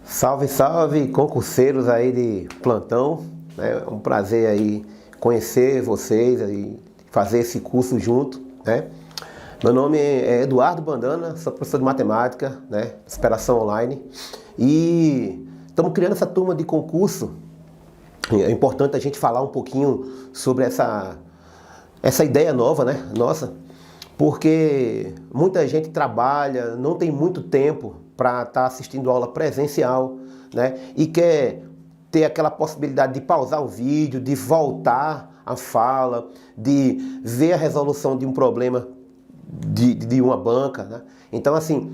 Salve, salve, concurseiros aí de plantão, né? É um prazer aí conhecer vocês e fazer esse curso junto, né? Meu nome é Eduardo Bandana, sou professor de matemática, né? Superação online, e estamos criando essa turma de concurso. É importante a gente falar um pouquinho sobre essa ideia nova, né? Nossa, porque muita gente trabalha, não tem muito tempo para estar assistindo aula presencial, né? E quer ter aquela possibilidade de pausar o vídeo, de voltar a fala, de ver a resolução de um problema de uma banca, né? Então, assim,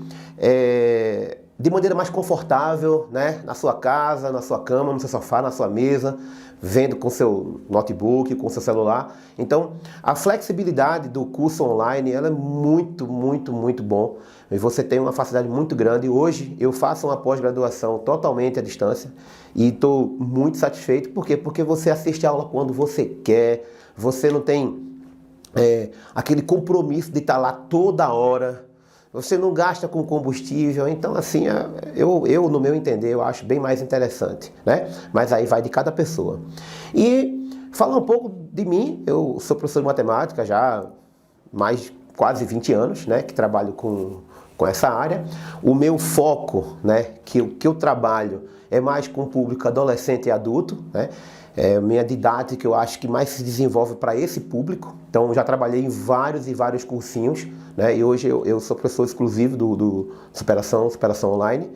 de maneira mais confortável, né? Na sua casa, na sua cama, no seu sofá, na sua mesa, vendo com seu notebook, com seu celular. Então, a flexibilidade do curso online, ela é muito, muito, muito bom. E você tem uma facilidade muito grande. Hoje, eu faço uma pós-graduação totalmente à distância e estou muito satisfeito. Por quê? Porque você assiste a aula quando você quer, você não tem aquele compromisso de estar lá toda hora, você não gasta com combustível. Então, assim, eu no meu entender, eu acho bem mais interessante, né? Mas aí vai de cada pessoa. E falar um pouco de mim, eu sou professor de matemática já há mais quase 20 anos, né? Que trabalho com essa área. O meu foco, né? Que eu trabalho é mais com o público adolescente e adulto, né? Minha didática eu acho que mais se desenvolve para esse público. Então já trabalhei em vários e vários cursinhos, né? E hoje eu sou professor exclusivo do Superação Online.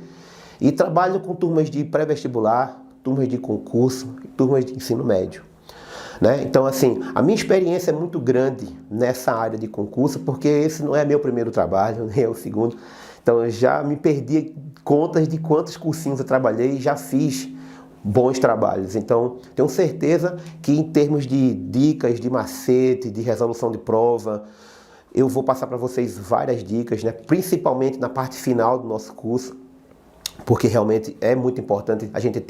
E trabalho com turmas de pré-vestibular, turmas de concurso e turmas de ensino médio, né? Então, assim, a minha experiência é muito grande nessa área de concurso, porque esse não é meu primeiro trabalho, nem é o segundo. Então eu já me perdi contas de quantos cursinhos eu trabalhei e já fiz bons trabalhos. Então, tenho certeza que em termos de dicas, de macete, de resolução de prova, eu vou passar para vocês várias dicas, né? Principalmente na parte final do nosso curso, porque realmente é muito importante a gente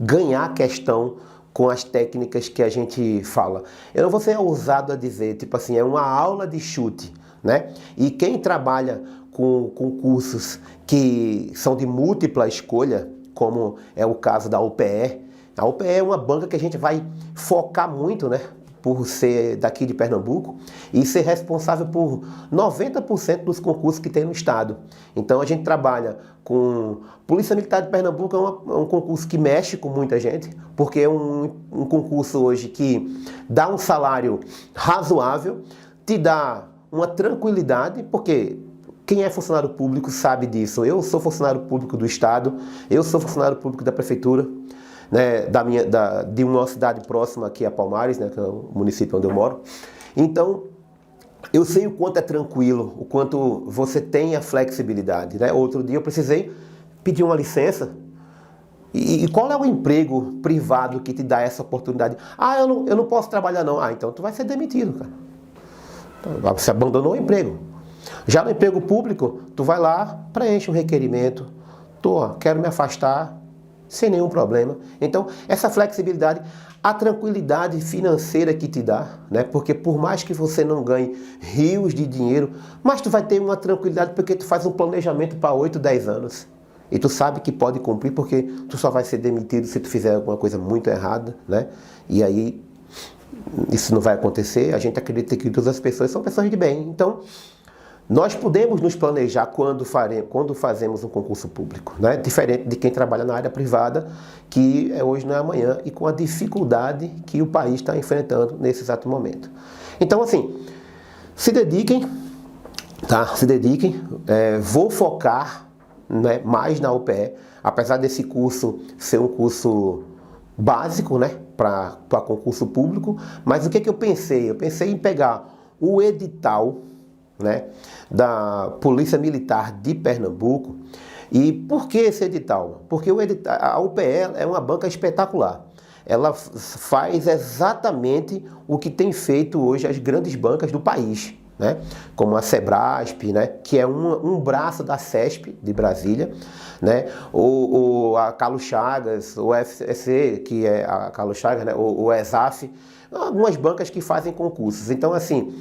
ganhar a questão com as técnicas que a gente fala. Eu não vou ser ousado a dizer, tipo assim, é uma aula de chute, né? E quem trabalha com cursos que são de múltipla escolha, como é o caso da UPE. A UPE é uma banca que a gente vai focar muito, né? Por ser daqui de Pernambuco e ser responsável por 90% dos concursos que tem no estado. Então a gente trabalha com Polícia Militar de Pernambuco, é um concurso que mexe com muita gente, porque é um concurso hoje que dá um salário razoável, te dá uma tranquilidade, porque quem é funcionário público sabe disso. Eu sou funcionário público do estado, eu sou funcionário público da prefeitura, né, de uma cidade próxima aqui a Palmares, né, que é o município onde eu moro. Então, eu sei o quanto é tranquilo, o quanto você tem a flexibilidade, né? Outro dia eu precisei pedir uma licença. E qual é o emprego privado que te dá essa oportunidade? Ah, eu não posso trabalhar não. Ah, então tu vai ser demitido, cara. Então, você abandonou o emprego. Já no emprego público, tu vai lá, preenche um requerimento, quero me afastar, sem nenhum problema. Então, essa flexibilidade, a tranquilidade financeira que te dá, né? Porque por mais que você não ganhe rios de dinheiro, mas tu vai ter uma tranquilidade porque tu faz um planejamento para 8, 10 anos. E tu sabe que pode cumprir porque tu só vai ser demitido se tu fizer alguma coisa muito errada, né? E aí, isso não vai acontecer. A gente acredita que todas as pessoas são pessoas de bem. Então, nós podemos nos planejar quando fazemos um concurso público, né? Diferente de quem trabalha na área privada, que é hoje, não é amanhã, e com a dificuldade que o país está enfrentando nesse exato momento. Então, assim, se dediquem, tá? Se dediquem. Vou focar, né, mais na UPE, apesar desse curso ser um curso básico, né, para concurso público. Mas o que eu pensei? Eu pensei em pegar o edital, né, da Polícia Militar de Pernambuco. E por que esse edital? Porque a UPE é uma banca espetacular. Ela faz exatamente o que tem feito hoje as grandes bancas do país, né? Como a Sebrasp, né? Que é um braço da CESP de Brasília, né? Ou a Carlos Chagas, o FCC, que é a Carlos Chagas, né? O ESAF, algumas bancas que fazem concursos. Então, assim,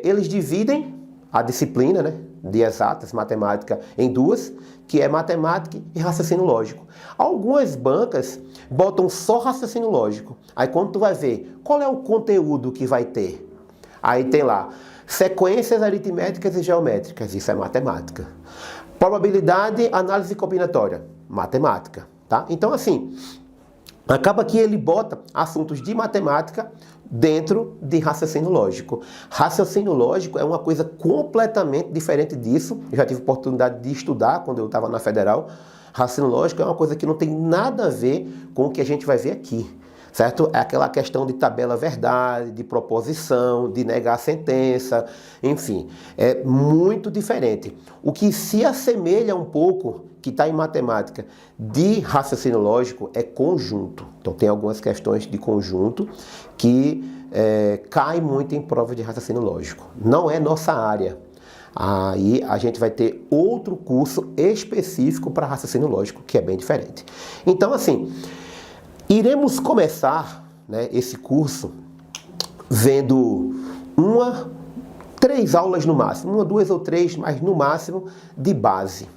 eles dividem a disciplina, né, de exatas, matemática, em duas, que é matemática e raciocínio lógico. Algumas bancas botam só raciocínio lógico. Aí quando tu vai ver qual é o conteúdo que vai ter, aí tem lá sequências aritméticas e geométricas, isso é matemática. Probabilidade, análise combinatória, matemática, tá? Então assim, acaba que ele bota assuntos de matemática dentro de raciocínio lógico. Raciocínio lógico é uma coisa completamente diferente disso. Eu já tive oportunidade de estudar quando eu estava na Federal. Raciocínio lógico é uma coisa que não tem nada a ver com o que a gente vai ver aqui, certo? É aquela questão de tabela verdade, de proposição, de negar a sentença, enfim, é muito diferente. O que se assemelha um pouco, que está em matemática, de raciocínio lógico, é conjunto. Então tem algumas questões de conjunto que caem muito em prova de raciocínio lógico. Não é nossa área. Aí a gente vai ter outro curso específico para raciocínio lógico, que é bem diferente. Então assim, iremos começar, né, esse curso vendo 3 aulas no máximo, 1, 2 ou 3, mas no máximo de base.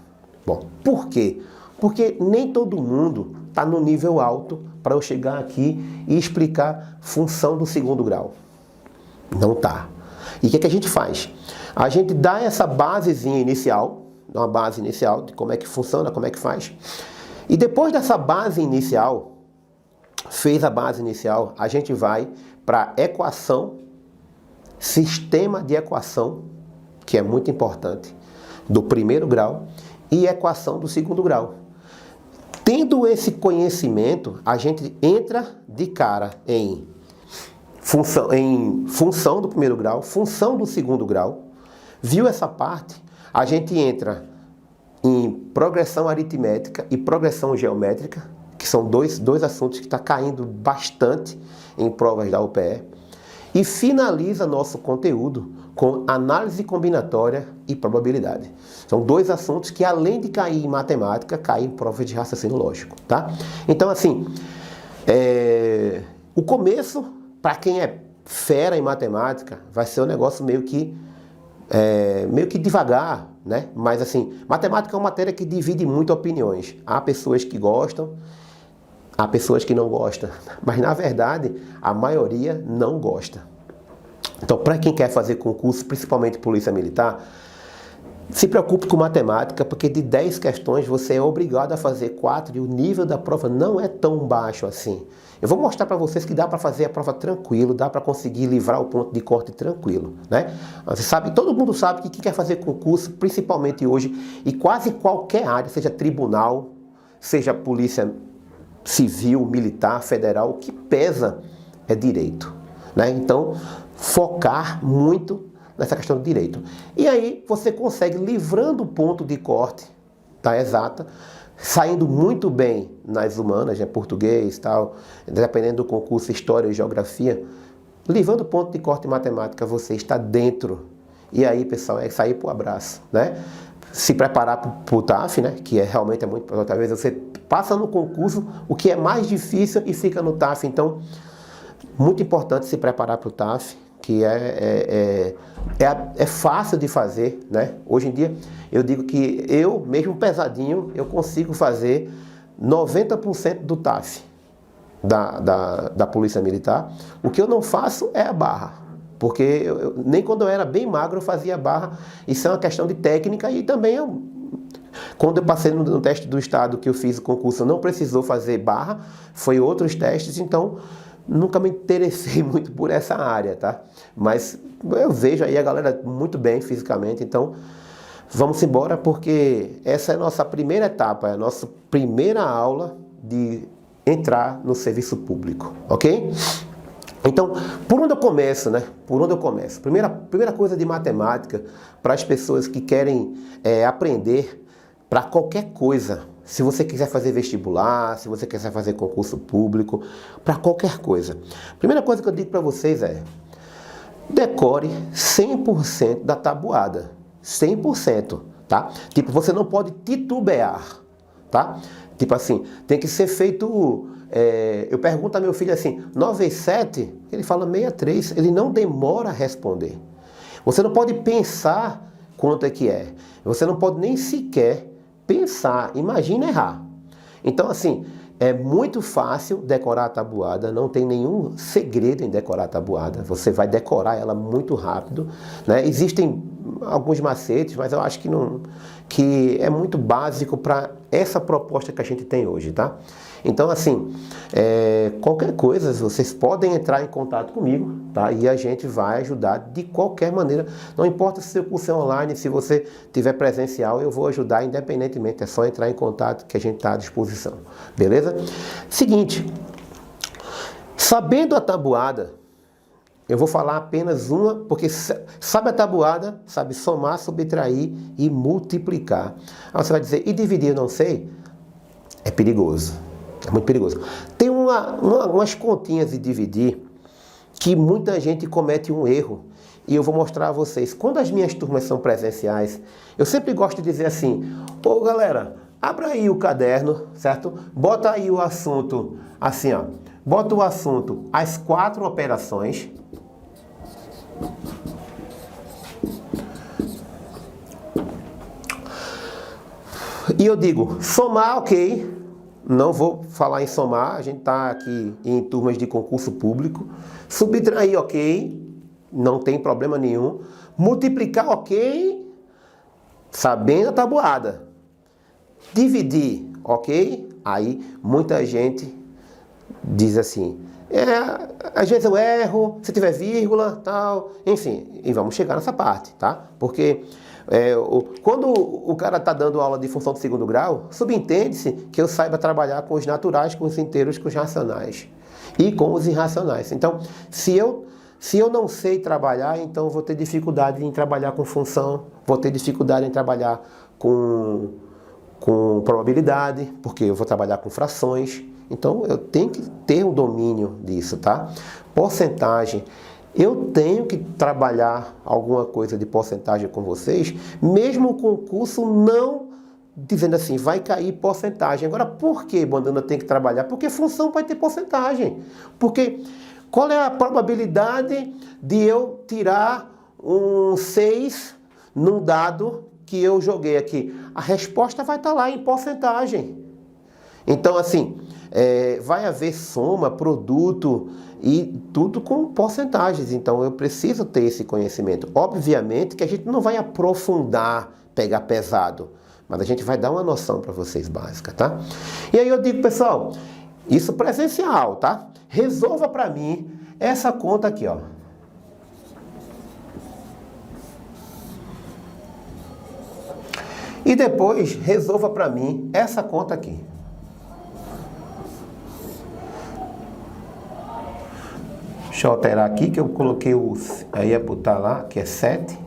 Bom, por quê? Porque nem todo mundo está no nível alto para eu chegar aqui e explicar função do segundo grau. Não tá. E o que a gente faz? A gente dá essa basezinha inicial, uma base inicial de como é que funciona, como é que faz. E depois dessa base inicial, fez a base inicial, a gente vai para equação, sistema de equação, que é muito importante, do primeiro grau, e equação do segundo grau. Tendo esse conhecimento, a gente entra de cara em função do primeiro grau, função do segundo grau. Viu essa parte? A gente entra em progressão aritmética e progressão geométrica, que são dois assuntos que estão caindo bastante em provas da UPE, e finaliza nosso conteúdo com análise combinatória e probabilidade. São 2 assuntos que, além de cair em matemática, caem em provas de raciocínio lógico, tá? Então, assim, o começo, para quem é fera em matemática, vai ser um negócio meio que devagar, né? Mas, assim, matemática é uma matéria que divide muito opiniões. Há pessoas que gostam, há pessoas que não gostam, mas na verdade a maioria não gosta. Então, para quem quer fazer concurso, principalmente Polícia Militar, se preocupe com matemática, porque de 10 questões você é obrigado a fazer 4 e o nível da prova não é tão baixo assim. Eu vou mostrar para vocês que dá para fazer a prova tranquilo, dá para conseguir livrar o ponto de corte tranquilo, né? Você sabe, todo mundo sabe que quem quer fazer concurso, principalmente hoje, e quase qualquer área, seja tribunal, seja polícia civil, militar, federal, o que pesa é direito, né? Então, focar muito nessa questão do direito. E aí você consegue, livrando o ponto de corte da exata, saindo muito bem nas humanas, né, português, tal, dependendo do concurso, história e geografia, livrando o ponto de corte em matemática, você está dentro. E aí, pessoal, é sair pro abraço, né? Se preparar para o TAF, né, que realmente é muito importante. Às vezes você passa no concurso o que é mais difícil e fica no TAF. Então, muito importante se preparar para o TAF, que é fácil de fazer, né? Hoje em dia, eu digo que eu, mesmo pesadinho, eu consigo fazer 90% do TAF da Polícia Militar. O que eu não faço é a barra, porque nem quando eu era bem magro eu fazia barra. Isso é uma questão de técnica e também quando eu passei no teste do Estado que eu fiz o concurso, eu não precisou fazer barra, foi outros testes, então nunca me interessei muito por essa área, tá? Mas eu vejo aí a galera muito bem fisicamente, então vamos embora, porque essa é a nossa primeira etapa, é a nossa primeira aula de entrar no serviço público, ok? Então, por onde eu começo, né? Por onde eu começo? Primeira coisa de matemática, para as pessoas que querem aprender para qualquer coisa. Se você quiser fazer vestibular, se você quiser fazer concurso público, para qualquer coisa. Primeira coisa que eu digo para vocês é: decore 100% da tabuada. 100%, tá? Tipo, você não pode titubear, tá? Tipo assim, tem que ser feito... eu pergunto a meu filho assim, 9 vezes 7? Ele fala 63. Ele não demora a responder. Você não pode pensar quanto é que é. Você não pode nem sequer pensar, imagina errar. Então assim, é muito fácil decorar a tabuada, não tem nenhum segredo em decorar a tabuada. Você vai decorar ela muito rápido, né? Existem alguns macetes, mas eu acho que é muito básico para essa proposta que a gente tem hoje, tá? Então assim, qualquer coisa, vocês podem entrar em contato comigo, tá? E a gente vai ajudar de qualquer maneira. Não importa se o curso é online, se você tiver presencial, eu vou ajudar independentemente. É só entrar em contato que a gente está à disposição. Beleza? Seguinte, sabendo a tabuada, eu vou falar apenas uma, porque sabe a tabuada, sabe somar, subtrair e multiplicar. Aí você vai dizer, e dividir eu não sei? É perigoso. É muito perigoso. Tem umas continhas de dividir que muita gente comete um erro. E eu vou mostrar a vocês. Quando as minhas turmas são presenciais, eu sempre gosto de dizer assim, ô galera, abra aí o caderno, certo? Bota aí o assunto, assim ó. Bota o assunto, as 4 operações. E eu digo, somar, ok. Não vou falar em somar, a gente está aqui em turmas de concurso público. Subtrair, ok, não tem problema nenhum. Multiplicar, ok, sabendo a tabuada. Dividir, ok, aí muita gente diz assim, às vezes eu erro, se tiver vírgula, tal, enfim, e vamos chegar nessa parte, tá? Porque quando o cara está dando aula de função de segundo grau, subentende-se que eu saiba trabalhar com os naturais, com os inteiros, com os racionais e com os irracionais. Então, se eu não sei trabalhar, então eu vou ter dificuldade em trabalhar com função, vou ter dificuldade em trabalhar com probabilidade, porque eu vou trabalhar com frações. Então, eu tenho que ter um domínio disso, tá? Porcentagem. Eu tenho que trabalhar alguma coisa de porcentagem com vocês, mesmo com o curso não dizendo assim, vai cair porcentagem. Agora, por que, Bandana, tem que trabalhar? Porque função vai ter porcentagem. Porque qual é a probabilidade de eu tirar um 6 num dado que eu joguei aqui? A resposta vai estar lá em porcentagem. Então, assim, vai haver soma, produto e tudo com porcentagens. Então, eu preciso ter esse conhecimento. Obviamente que a gente não vai aprofundar, pegar pesado, mas a gente vai dar uma noção para vocês básica, tá? E aí eu digo, pessoal, isso presencial, tá? Resolva para mim essa conta aqui, ó. E depois resolva para mim essa conta aqui. Deixa eu alterar aqui, que eu coloquei aí ia botar lá, que é 7.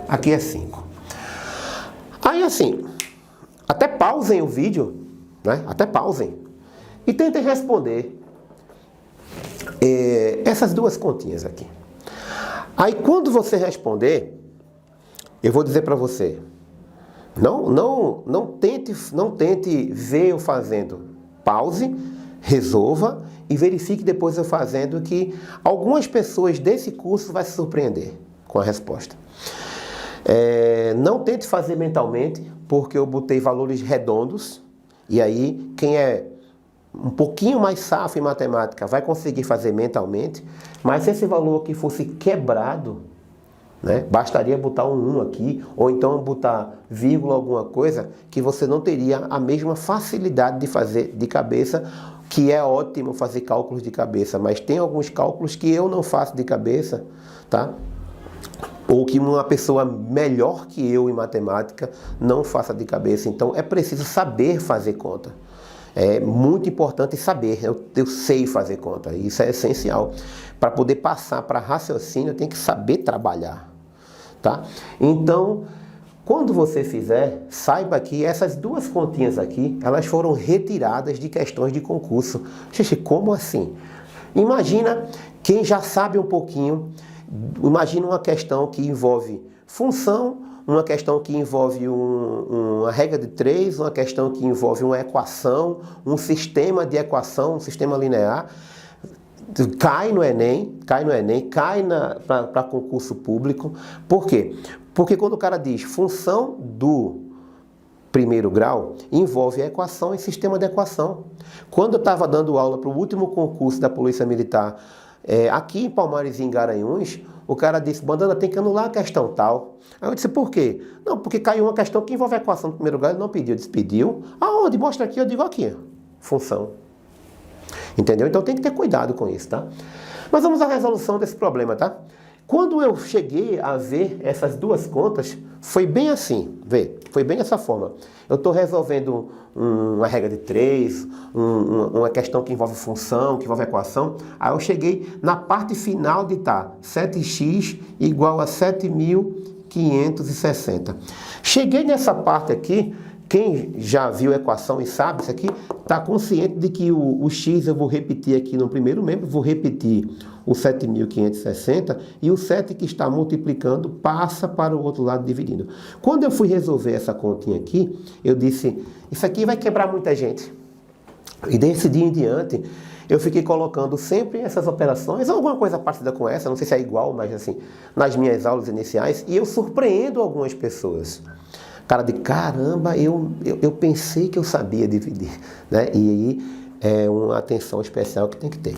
Aqui é 5. Aí assim, até pausem o vídeo, né? Até pausem. E tentem responder essas duas continhas aqui. Aí quando você responder, eu vou dizer para você, não tente ver eu fazendo. Pause, resolva e verifique depois eu fazendo, que algumas pessoas desse curso vai se surpreender com a resposta. Não tente fazer mentalmente, porque eu botei valores redondos, e aí quem é um pouquinho mais safo em matemática vai conseguir fazer mentalmente, mas se esse valor aqui fosse quebrado, né, bastaria botar um 1 aqui, ou então botar vírgula alguma coisa, que você não teria a mesma facilidade de fazer de cabeça, que é ótimo fazer cálculos de cabeça, mas tem alguns cálculos que eu não faço de cabeça, tá? Ou que uma pessoa melhor que eu em matemática não faça de cabeça. Então é preciso saber fazer conta. É muito importante saber. Eu sei fazer conta. Isso é essencial. Para poder passar para raciocínio, eu tenho que saber trabalhar. Tá? Então, quando você fizer, saiba que essas duas continhas aqui, elas foram retiradas de questões de concurso. Gente, como assim? Imagina quem já sabe um pouquinho. Imagina uma questão que envolve função uma questão que envolve uma regra de 3, uma questão que envolve uma equação, um sistema de equação, um sistema linear, cai no Enem, cai para concurso público. Por quê? Porque quando o cara diz função do primeiro grau, envolve a equação e sistema de equação. Quando eu estava dando aula para o último concurso da Polícia Militar, aqui em Palmares e em Garanhuns, o cara disse, Bandana, tem que anular a questão tal. Aí eu disse, por quê? Não, porque caiu uma questão que envolve a equação do primeiro grau, ele não pediu. Eu disse, pediu? Aonde? Mostra aqui, eu digo aqui. Função. Entendeu? Então tem que ter cuidado com isso, tá? Mas vamos à resolução desse problema, tá? Quando eu cheguei a ver essas duas contas, foi bem assim, foi bem dessa forma. Eu estou resolvendo uma regra de 3, uma questão que envolve função, que envolve equação. Aí eu cheguei na parte final de 7x igual a 7.560. Cheguei nessa parte aqui, quem já viu a equação e sabe isso aqui, está consciente de que o x eu vou repetir aqui no primeiro membro, vou repetir o 7.560 e o 7 que está multiplicando passa para o outro lado dividindo. Quando eu fui resolver essa continha aqui, eu disse, isso aqui vai quebrar muita gente. E desse dia em diante, eu fiquei colocando sempre essas operações, alguma coisa parecida com essa, não sei se é igual, mas assim, nas minhas aulas iniciais, e eu surpreendo algumas pessoas. Cara de caramba, eu pensei que eu sabia dividir, né? E aí é uma atenção especial que tem que ter.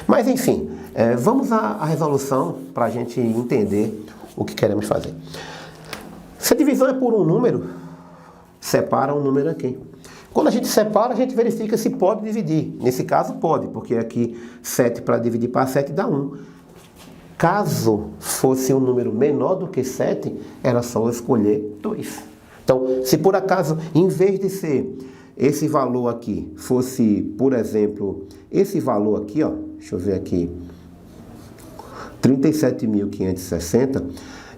Mas enfim, vamos à resolução para a gente entender o que queremos fazer. Se a divisão é por um número, separa um número aqui. Quando a gente separa, a gente verifica se pode dividir. Nesse caso pode, porque aqui 7 para dividir para 7 dá 1. Caso fosse um número menor do que 7, era só eu escolher 2. Então, se por acaso, em vez de ser esse valor aqui, fosse, por exemplo, esse valor aqui, ó, deixa eu ver aqui, 37.560,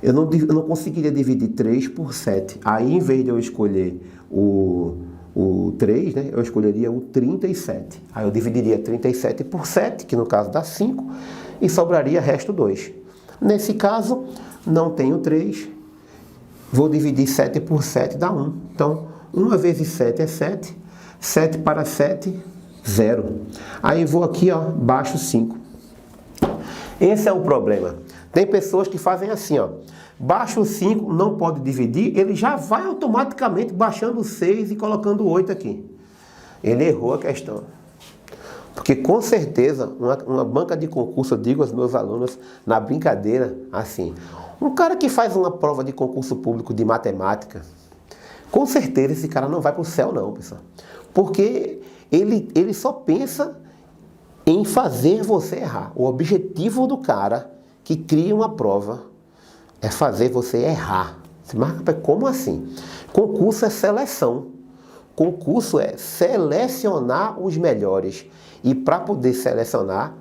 eu não conseguiria dividir 3 por 7. Aí, em vez de eu escolher o 3, né, eu escolheria o 37. Aí eu dividiria 37 por 7, que no caso dá 5, e sobraria resto 2. Nesse caso, não tenho 3. Vou dividir 7 por 7, dá 1. Então, 1 vezes 7 é 7. 7 para 7, 0. Aí vou aqui, ó, baixo 5. Esse é o problema. Tem pessoas que fazem assim, ó. Baixo 5, não pode dividir, ele já vai automaticamente baixando 6 e colocando 8 aqui. Ele errou a questão. Porque com certeza, uma banca de concurso, eu digo aos meus alunos, na brincadeira, assim, um cara que faz uma prova de concurso público de matemática, com certeza esse cara não vai para o céu não, pessoal. Porque ele só pensa em fazer você errar. O objetivo do cara que cria uma prova é fazer você errar. Você marca, como assim? Concurso é seleção. Concurso é selecionar os melhores. E para poder selecionar,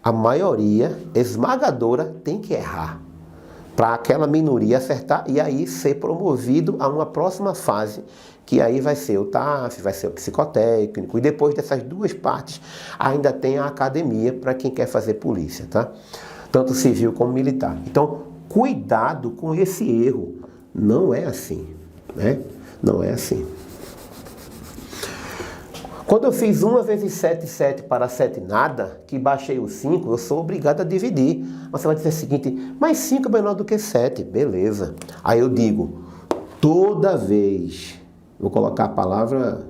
a maioria esmagadora tem que errar. Para aquela minoria acertar e aí ser promovido a uma próxima fase, que aí vai ser o TAF, vai ser o psicotécnico. E depois dessas duas partes, ainda tem a academia para quem quer fazer polícia, tá? Tanto civil como militar. Então, cuidado com esse erro. Não é assim, né? Não é assim. Quando eu fiz 1 vezes 7, 7 para 7 nada, que baixei o 5, eu sou obrigado a dividir. Você vai dizer o seguinte, mas 5 é menor do que 7, beleza. Aí eu digo, toda vez, vou colocar a palavra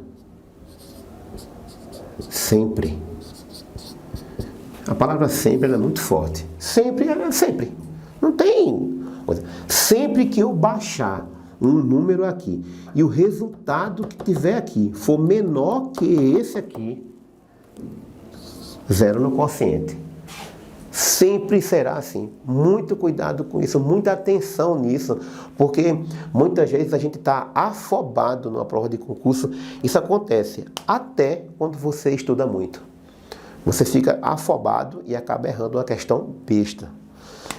sempre. A palavra sempre ela é muito forte. Sempre é sempre. Não tem coisa. Sempre que eu baixar um número aqui e o resultado que tiver aqui for menor que esse aqui, 0 no quociente. Sempre será assim. Muito cuidado com isso, muita atenção nisso, porque muitas vezes a gente está afobado numa prova de concurso. Isso acontece até quando você estuda muito. Você fica afobado e acaba errando uma questão besta.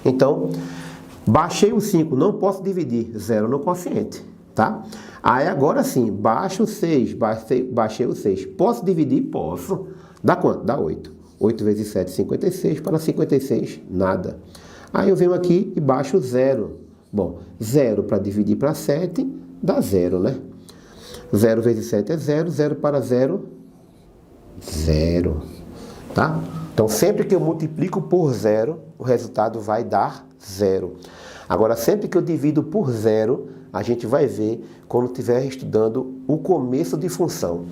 Então, baixei o 5, não posso dividir, 0 no quociente, tá? Aí agora sim, baixo o 6, baixei o 6. Posso dividir? Posso. Dá quanto? Dá 8. 8 vezes 7, 56. Para 56, nada. Aí eu venho aqui e baixo 0. Bom, 0 para dividir para 7 dá 0, né? 0 vezes 7 é 0, 0 para 0, 0, tá? Então, sempre que eu multiplico por 0, o resultado vai dar 0. Agora, sempre que eu divido por 0, a gente vai ver quando estiver estudando o começo de função.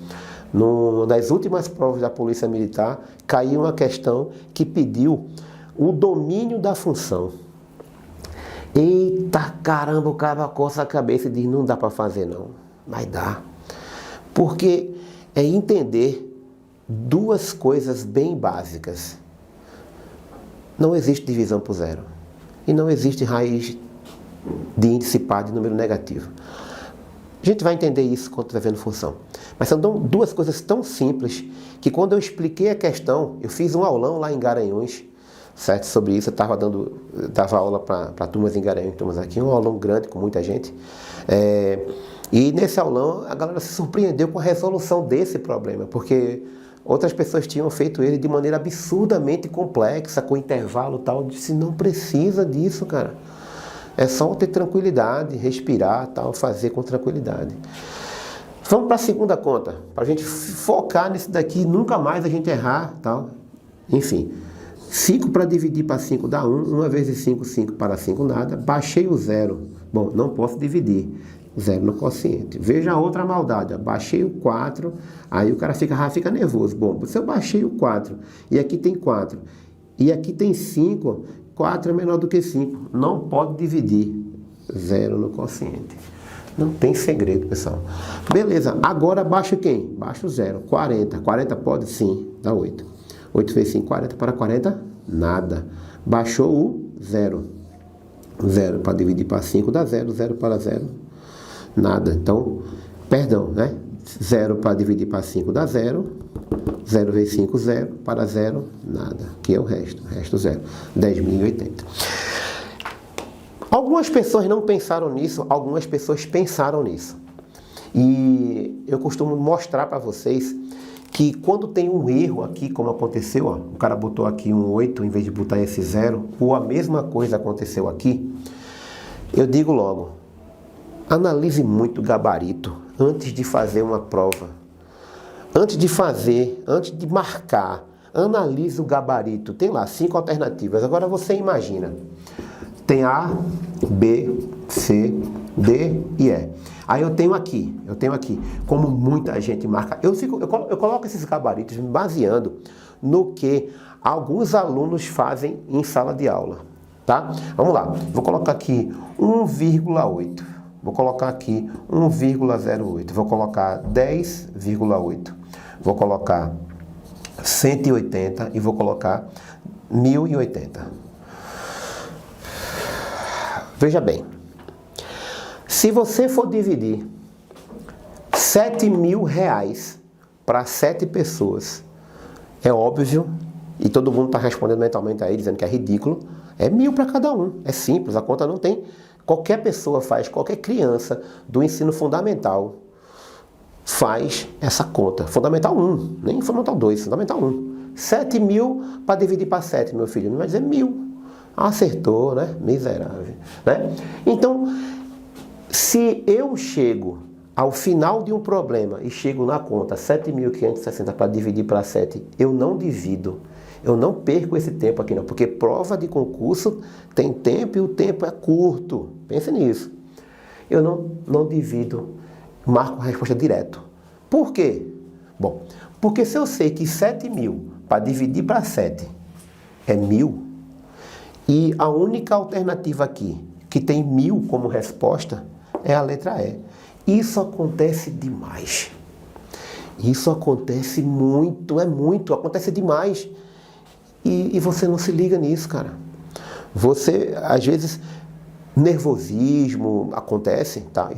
Das últimas provas da Polícia Militar, caiu uma questão que pediu o domínio da função. Eita caramba, o cara coça a cabeça e diz, não dá para fazer não. Mas dá. Porque é entender duas coisas bem básicas. Não existe divisão por zero. E não existe raiz de índice par de número negativo. A gente vai entender isso quando estiver vendo função. Mas são duas coisas tão simples que quando eu expliquei a questão, eu fiz um aulão lá em Garanhuns, certo? Sobre isso, eu dava aula para turmas em Garanhuns, turmas aqui, um aulão grande com muita gente. E nesse aulão a galera se surpreendeu com a resolução desse problema, porque outras pessoas tinham feito ele de maneira absurdamente complexa, com intervalo e tal. Eu disse, não precisa disso, cara. É só ter tranquilidade, respirar, tal, fazer com tranquilidade. Vamos para a segunda conta, para a gente focar nisso daqui e nunca mais a gente errar, tal. Enfim, 5 para dividir para 5 dá 1, 1 vezes 5, 5 para 5 nada. Baixei o 0. Bom, não posso dividir. 0 no quociente. Veja a outra maldade. Baixei o 4, aí o cara fica nervoso. Bom, se eu baixei o 4 e aqui tem 4 e aqui tem 5, 4 é menor do que 5. Não pode dividir. 0 no quociente. Não tem segredo, pessoal. Beleza, agora baixa quem? Baixa o 0. 40. 40 pode? Sim. Dá 8. 8 vezes 5, 40 para 40? Nada. Baixou o 0. 0 para dividir para 5 dá 0. 0 para 0, nada. Então, perdão, né? 0 para dividir para 5 dá 0. 0 vezes 5, 0. Para 0, nada. Que é o resto. O resto 0. 10.080. Algumas pessoas não pensaram nisso, algumas pessoas pensaram nisso. E eu costumo mostrar para vocês que quando tem um erro aqui, como aconteceu, ó, o cara botou aqui um 8 em vez de botar esse 0, ou a mesma coisa aconteceu aqui, eu digo logo, analise muito o gabarito antes de fazer uma prova. Antes de marcar, analise o gabarito. Tem lá 5 alternativas. Agora você imagina. Tem A, B, C, D e E. Aí eu tenho aqui, como muita gente marca, eu coloco esses gabaritos me baseando no que alguns alunos fazem em sala de aula, tá? Vamos lá, vou colocar aqui 1,8, vou colocar aqui 1,08, vou colocar 10,8, vou colocar 180 e vou colocar 1080. Veja bem, se você for dividir 7.000 reais para 7 pessoas, é óbvio, e todo mundo está respondendo mentalmente aí, dizendo que é ridículo, é 1.000 para cada um, é simples, a conta não tem, qualquer pessoa faz, qualquer criança do ensino fundamental faz essa conta, fundamental 1, nem fundamental 2, fundamental 1, 7.000 para dividir para 7, meu filho, não vai dizer 1.000. Acertou, né? Miserável, né? Então, se eu chego ao final de um problema e chego na conta 7.560 para dividir para 7, eu não divido. Eu não perco esse tempo aqui não, porque prova de concurso tem tempo e o tempo é curto. Pense nisso. Eu não divido, marco a resposta direto. Por quê? Bom, porque se eu sei que 7.000 para dividir para 7 é 1.000, e a única alternativa aqui, que tem 1.000 como resposta, é a letra E. Isso acontece demais. Isso acontece muito, acontece demais. E você não se liga nisso, cara. Você, às vezes, nervosismo acontece, tá?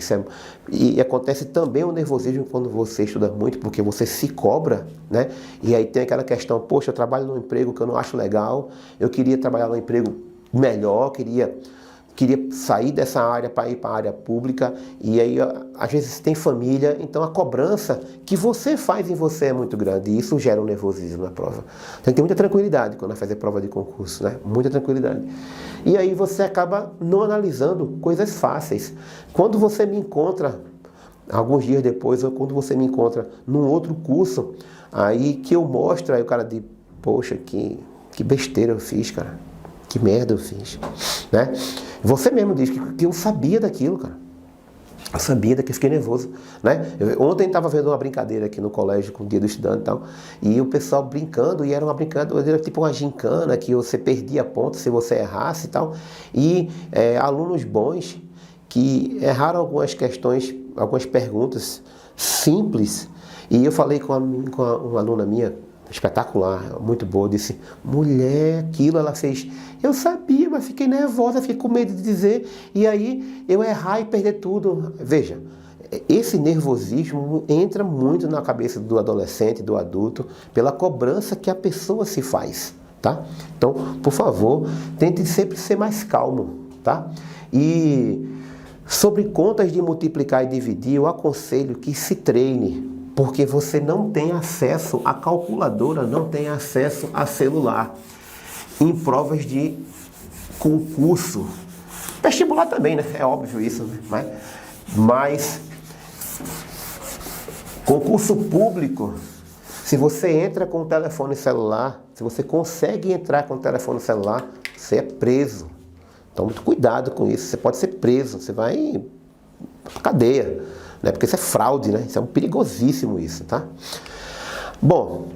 E acontece também o nervosismo quando você estuda muito, porque você se cobra, né? E aí tem aquela questão, poxa, eu trabalho num emprego que eu não acho legal, eu queria trabalhar num emprego melhor, queria queria sair dessa área para ir para a área pública, e aí às vezes tem família, então a cobrança que você faz em você é muito grande, e isso gera um nervosismo na prova. Tem que ter muita tranquilidade quando vai fazer prova de concurso, né? Muita tranquilidade. E aí você acaba não analisando coisas fáceis. Quando você me encontra, alguns dias depois, ou quando você me encontra num outro curso, aí que eu mostro, aí o cara diz, poxa, que besteira eu fiz, cara. Que merda eu fiz, né? Você mesmo diz que eu sabia daquilo, cara. Eu sabia daquilo, fiquei nervoso, né? Ontem estava vendo uma brincadeira aqui no colégio com o dia do estudante e tal, e o pessoal brincando, e era uma brincadeira tipo uma gincana, que você perdia ponto se você errasse e tal, e alunos bons que erraram algumas questões, algumas perguntas simples, e eu falei com uma aluna minha, espetacular, muito boa, disse, mulher, aquilo ela fez, eu sabia, mas fiquei nervosa, fiquei com medo de dizer, e aí eu errar e perder tudo. Veja, esse nervosismo entra muito na cabeça do adolescente, do adulto, pela cobrança que a pessoa se faz, tá? Então, por favor, tente sempre ser mais calmo, tá? E sobre contas de multiplicar e dividir, eu aconselho que se treine, porque você não tem acesso à calculadora, não tem acesso a celular em provas de concurso. Vestibular também, né? É óbvio isso, né? Mas concurso público, se você entra com o telefone celular, se você consegue entrar com o telefone celular, você é preso. Então, muito cuidado com isso. Você pode ser preso, você vai pra cadeia. Né? Porque isso é fraude, né? Isso é um perigosíssimo isso, tá? Bom,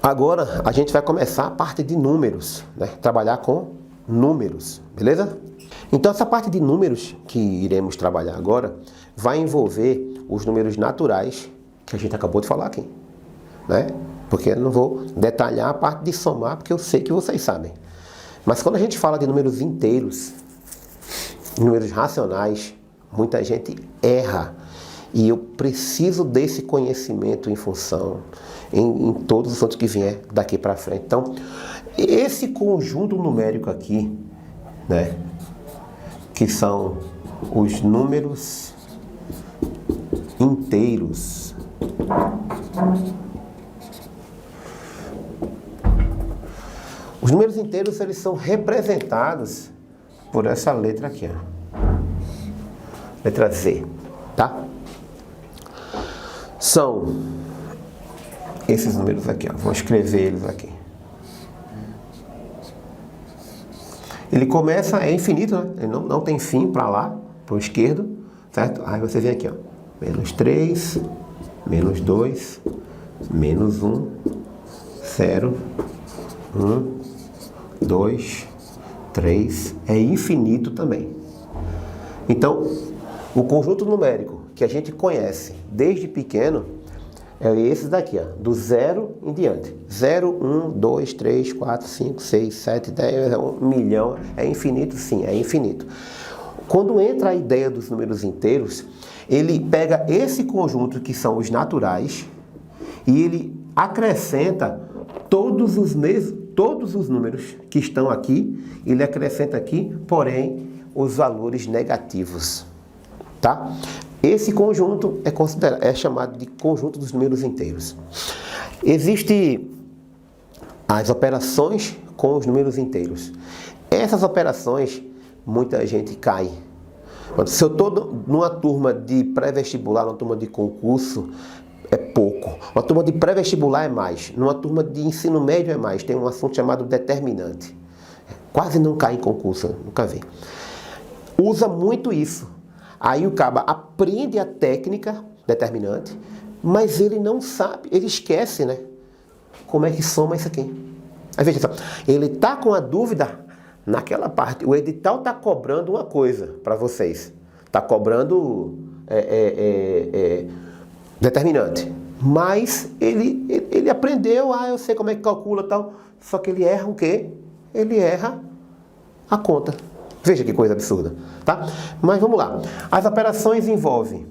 agora a gente vai começar a parte de números, né? Trabalhar com números, beleza? Então essa parte de números que iremos trabalhar agora vai envolver os números naturais que a gente acabou de falar aqui, né? Porque eu não vou detalhar a parte de somar, porque eu sei que vocês sabem. Mas quando a gente fala de números inteiros, números racionais, muita gente erra. E eu preciso desse conhecimento em função, em todos os outros que vier daqui para frente. Então, esse conjunto numérico aqui, né, que são os números inteiros. Os números inteiros, eles são representados por essa letra aqui, ó. Letra Z, tá? São esses números aqui, ó. Vou escrever eles aqui. Ele começa, é infinito, né? Ele não tem fim para lá, para o esquerdo, certo? Aí você vem aqui, ó. Menos 3, menos 2, menos 1, 0, 1, 2, 3. É infinito também. Então, o conjunto numérico que a gente conhece desde pequeno é esse daqui, ó, do 0 em diante. 0, 1, 2, 3, 4, 5, 6, 7, 10, 1 milhão. É infinito? Sim, é infinito. Quando entra a ideia dos números inteiros, ele pega esse conjunto que são os naturais e ele acrescenta todos os números que estão aqui, ele acrescenta aqui, porém, os valores negativos. Tá? Esse conjunto é chamado de conjunto dos números inteiros. Existem as operações com os números inteiros. Essas operações, muita gente cai. Se eu estou numa turma de pré-vestibular, numa turma de concurso, é pouco. Uma turma de pré-vestibular é mais. Numa turma de ensino médio é mais. Tem um assunto chamado determinante. Quase não cai em concurso, nunca vi. Usa muito isso. Aí o caba aprende a técnica determinante, mas ele não sabe, ele esquece, né? Como é que soma isso aqui? Aí veja só, ele está com a dúvida naquela parte. O edital está cobrando uma coisa para vocês. Está cobrando determinante. Mas ele aprendeu, eu sei como é que calcula e tal. Só que ele erra o quê? Ele erra a conta. Veja que coisa absurda, tá? Mas vamos lá. As operações envolvem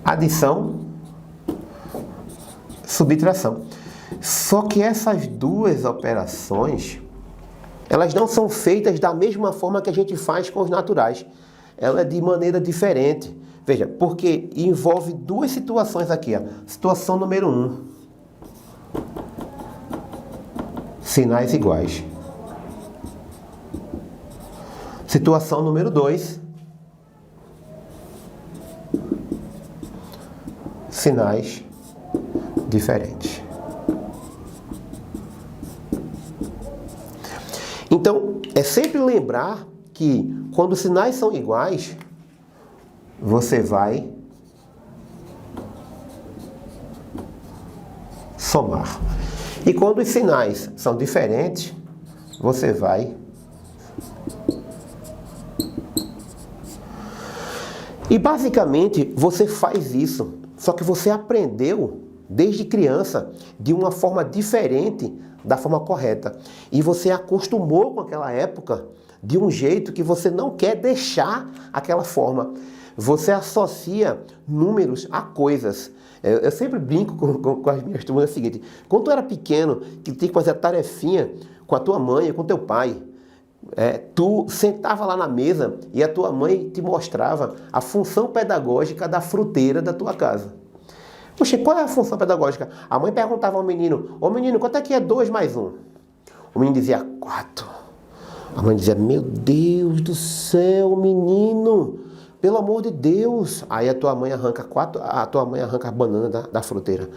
adição, subtração. Só que essas duas operações, elas não são feitas da mesma forma que a gente faz com os naturais. Ela é de maneira diferente. Veja, porque envolve duas situações aqui. Ó. Situação número 1. Sinais iguais. Situação número 2. Sinais diferentes. Então, é sempre lembrar que quando os sinais são iguais, você vai somar. E quando os sinais são diferentes, você vai E basicamente você faz isso, só que você aprendeu desde criança de uma forma diferente da forma correta. E você acostumou com aquela época de um jeito que você não quer deixar aquela forma. Você associa números a coisas. Eu sempre brinco com as minhas turmas, é o seguinte: quando tu era pequeno, que tinha que fazer a tarefinha com a tua mãe, com o teu pai, tu sentava lá na mesa e a tua mãe te mostrava a função pedagógica da fruteira da tua casa. Poxa, qual é a função pedagógica? A mãe perguntava ao menino: ô menino, quanto é que é 2 mais 1? O menino dizia 4. A mãe dizia: meu Deus do céu, menino, pelo amor de Deus. Aí a tua mãe arranca a banana da fruteira.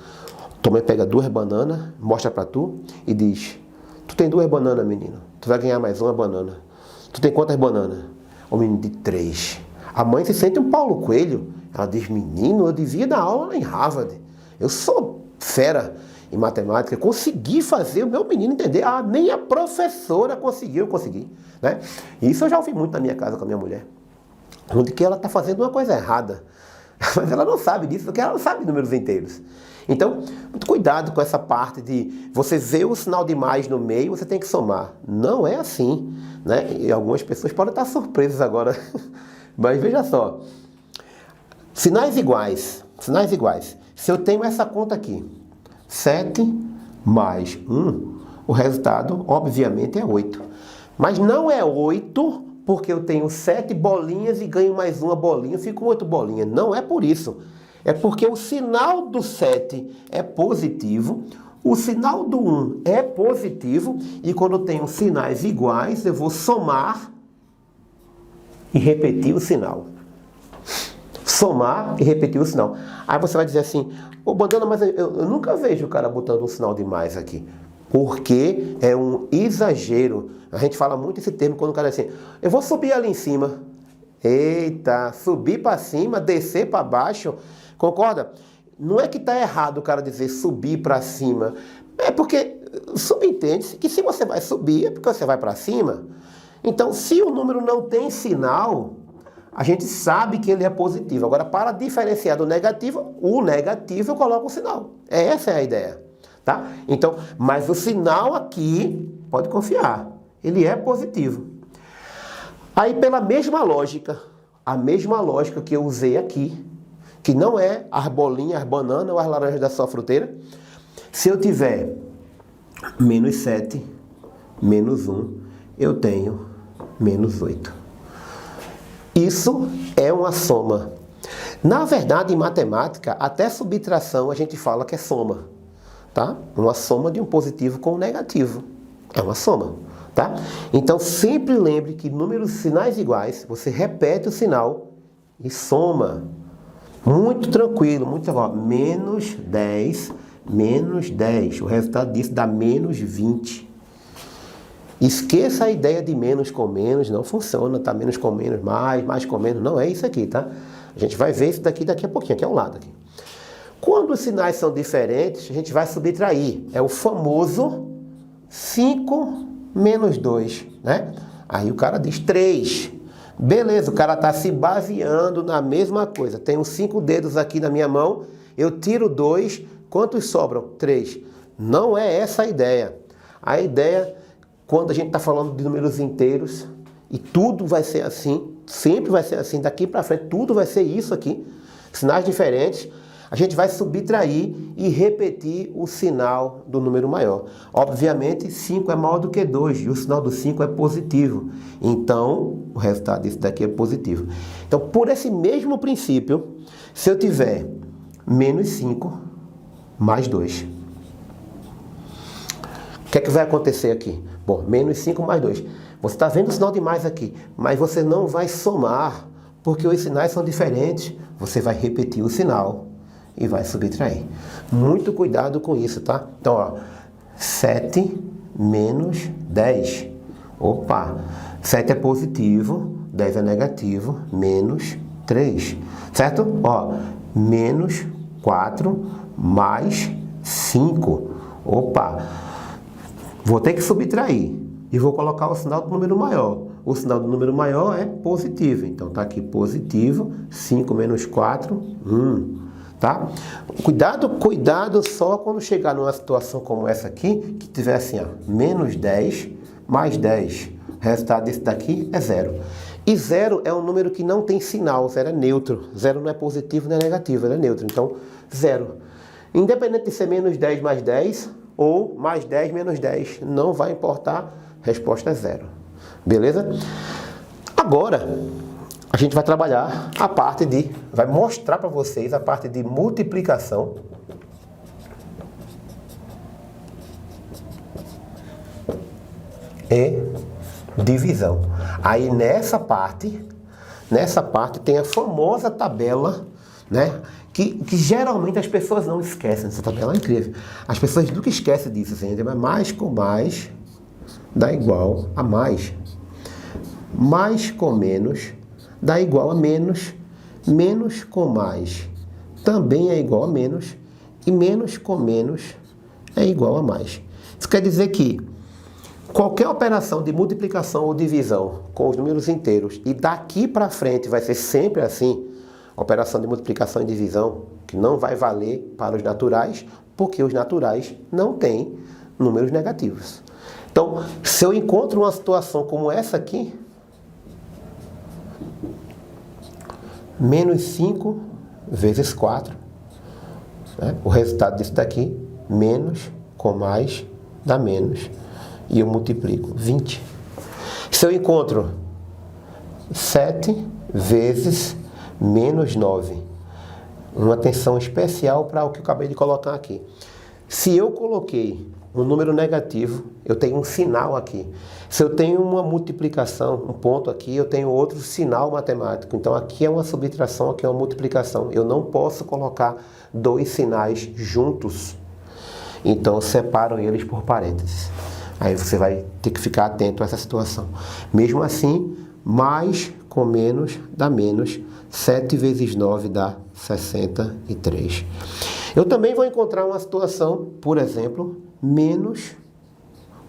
Tua mãe pega 2 bananas, mostra pra tu e diz: tu tem 2 bananas, menino. Tu vai ganhar mais 1 banana. Tu tem quantas bananas? O menino de 3. A mãe se sente um Paulo Coelho. Ela diz: menino, eu devia dar aula lá em Harvard. Eu sou fera em matemática. Consegui fazer o meu menino entender. Ah, nem a professora conseguiu, eu consegui. Né? Isso eu já ouvi muito na minha casa com a minha mulher. Onde que ela está fazendo uma coisa errada. Mas ela não sabe disso, porque ela não sabe números inteiros. Então, muito cuidado com essa parte de você ver o sinal de mais no meio, você tem que somar. Não é assim, né? E algumas pessoas podem estar surpresas agora. Mas veja só. Sinais iguais. Sinais iguais. Se eu tenho essa conta aqui, 7 mais 1, o resultado, obviamente, é 8. Mas não é 8 porque eu tenho 7 bolinhas e ganho mais uma bolinha, fico 8 bolinhas. Não é por isso. É porque o sinal do 7 é positivo, o sinal do 1 é positivo, e quando eu tenho sinais iguais, eu vou somar e repetir o sinal. Somar e repetir o sinal. Aí você vai dizer assim: ô Bandana, mas eu nunca vejo o cara botando um sinal de mais aqui. Porque é um exagero. A gente fala muito esse termo quando o cara diz assim: eu vou subir ali em cima. Eita, subir para cima, descer para baixo. Concorda? Não é que está errado o cara dizer subir para cima. É porque subentende-se que se você vai subir é porque você vai para cima. Então, se o número não tem sinal, a gente sabe que ele é positivo. Agora, para diferenciar do negativo, o negativo eu coloco o sinal. Essa é a ideia. Tá? Então, mas o sinal aqui, pode confiar, ele é positivo. Aí, pela mesma lógica, a mesma lógica que eu usei aqui, que não é as bolinhas, as bananas ou as laranjas da sua fruteira, se eu tiver menos 7, menos 1, eu tenho menos 8. Isso é uma soma. Na verdade, em matemática, até subtração a gente fala que é soma. Tá? Uma soma de um positivo com um negativo. É uma soma. Tá? Então, sempre lembre que números sinais iguais, você repete o sinal e soma. Muito tranquilo, muito tranquilo. Menos 10, menos 10. O resultado disso dá menos 20. Esqueça a ideia de menos com menos, não funciona, tá? Menos com menos, mais com menos, não é isso aqui, tá? A gente vai ver isso daqui a pouquinho, aqui ao lado. Aqui. Quando os sinais são diferentes, a gente vai subtrair. É o famoso 5 menos 2, né? Aí o cara diz 3. Beleza, o cara está se baseando na mesma coisa. Tenho 5 dedos aqui na minha mão, eu tiro 2, quantos sobram? 3. Não é essa a ideia. A ideia, quando a gente está falando de números inteiros, e tudo vai ser assim, sempre vai ser assim, daqui para frente, tudo vai ser isso aqui, sinais diferentes. a gente vai subtrair e repetir o sinal do número maior. Obviamente, 5 é maior do que 2 e o sinal do 5 é positivo. Então, o resultado disso daqui é positivo. Então, por esse mesmo princípio, se eu tiver menos 5 mais 2, o que é que vai acontecer aqui? Bom, menos 5 mais 2. Você está vendo o sinal de mais aqui, mas você não vai somar, porque os sinais são diferentes. Você vai repetir o sinal e vai subtrair. Muito cuidado com isso, tá? Então, ó, 7 menos 10. Opa, 7 é positivo, 10 é negativo, menos 3. Certo? Ó, menos 4 mais 5. Opa, vou ter que subtrair e vou colocar o sinal do número maior. O sinal do número maior é positivo. Então, tá aqui positivo, 5 menos 4, 1. Tá? Cuidado só quando chegar numa situação como essa aqui, que tiver assim, ó, menos 10 mais 10. O resultado desse daqui é 0. E 0 é um número que não tem sinal, 0 é neutro. 0 não é positivo nem é negativo, ele é neutro. Então, 0. Independente de ser menos 10 mais 10 ou mais 10 menos 10, não vai importar, resposta é 0. Beleza? Agora, a gente vai trabalhar a parte de... vai mostrar para vocês a parte de multiplicação e divisão. Aí nessa parte tem a famosa tabela, né? Que geralmente as pessoas não esquecem. Essa tabela é incrível. As pessoas nunca esquecem disso, assim, mais com mais dá igual a mais. Mais com menos dá igual a menos. Menos com mais também é igual a menos. E menos com menos é igual a mais. Isso quer dizer que qualquer operação de multiplicação ou divisão com os números inteiros, e daqui para frente vai ser sempre assim, operação de multiplicação e divisão, que não vai valer para os naturais, porque os naturais não têm números negativos. Então, se eu encontro uma situação como essa aqui, menos 5 vezes 4, né? O resultado disso daqui, menos com mais dá menos. E eu multiplico 20. Se eu encontro 7 vezes menos 9, uma atenção especial para o que eu acabei de colocar aqui. Se eu coloquei um número negativo, eu tenho um sinal aqui. Se eu tenho uma multiplicação, um ponto aqui, eu tenho outro sinal matemático. Então aqui é uma subtração, aqui é uma multiplicação. Eu não posso colocar dois sinais juntos. Então eu separo eles por parênteses. Aí você vai ter que ficar atento a essa situação. Mesmo assim, mais com menos dá menos. 7 vezes 9 dá 63. Eu também vou encontrar uma situação, por exemplo, menos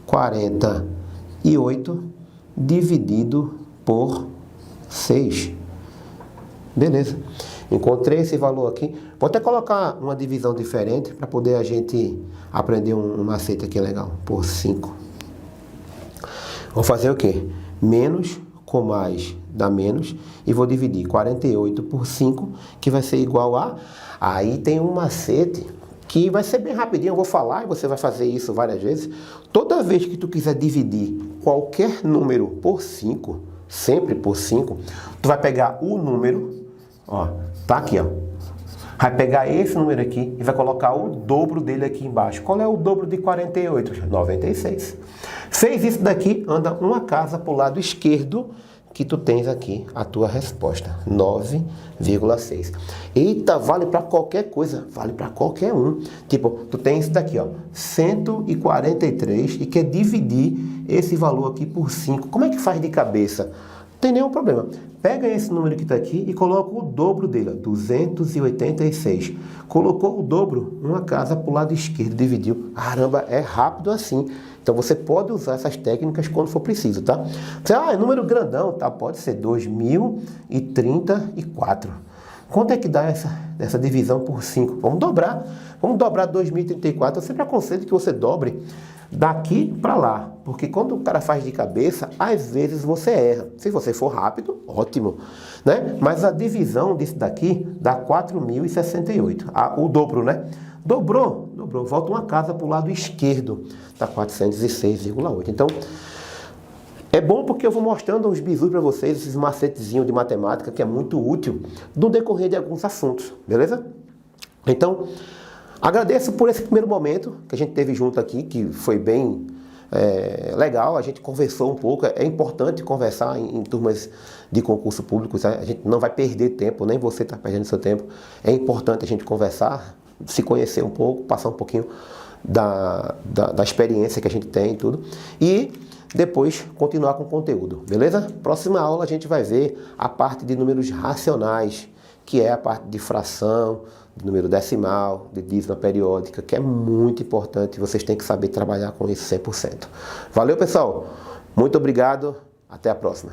48 dividido por 6. Beleza. Encontrei esse valor aqui. Vou até colocar uma divisão diferente para poder a gente aprender um macete aqui legal. Por 5. Vou fazer o quê? Menos com mais dá menos. E vou dividir 48 por 5, que vai ser igual a... Aí tem um macete que vai ser bem rapidinho. Eu vou falar e você vai fazer isso várias vezes. Toda vez que tu quiser dividir qualquer número por 5, sempre por 5, tu vai pegar o número, ó, tá aqui, ó. Vai pegar esse número aqui e vai colocar o dobro dele aqui embaixo. Qual é o dobro de 48? 96. Fez isso daqui, anda uma casa para o lado esquerdo, que tu tens aqui a tua resposta, 9,6. Eita, vale para qualquer coisa, vale para qualquer um. Tipo, tu tens isso daqui, ó, 143 e quer dividir esse valor aqui por 5. Como é que faz de cabeça? Não tem nenhum problema. Pega esse número que está aqui e coloca o dobro dele, ó, 286. Colocou o dobro, uma casa para o lado esquerdo, dividiu. Caramba, é rápido assim. Então você pode usar essas técnicas quando for preciso, tá? Você, é número grandão, tá? Pode ser 2034. Quanto é que dá essa divisão por 5? Vamos dobrar. Vamos dobrar 2034. Eu sempre aconselho que você dobre daqui para lá, porque quando o cara faz de cabeça, às vezes você erra. Se você for rápido, ótimo, né? Mas a divisão disso daqui dá 4.068, o dobro, né? Dobrou, volta uma casa para o lado esquerdo, dá 406,8. Então, é bom porque eu vou mostrando uns bizus para vocês, esses macetezinhos de matemática que é muito útil no decorrer de alguns assuntos, beleza? Então, agradeço por esse primeiro momento que a gente teve junto aqui, que foi bem legal, a gente conversou um pouco. É importante conversar em turmas de concurso público, sabe? A gente não vai perder tempo, nem você está perdendo seu tempo. É importante a gente conversar, se conhecer um pouco, passar um pouquinho da experiência que a gente tem e tudo. E depois continuar com o conteúdo, beleza? Próxima aula a gente vai ver a parte de números racionais, que é a parte de fração, de número decimal, de dízima periódica, que é muito importante. Vocês têm que saber trabalhar com isso 100%. Valeu, pessoal! Muito obrigado, até a próxima!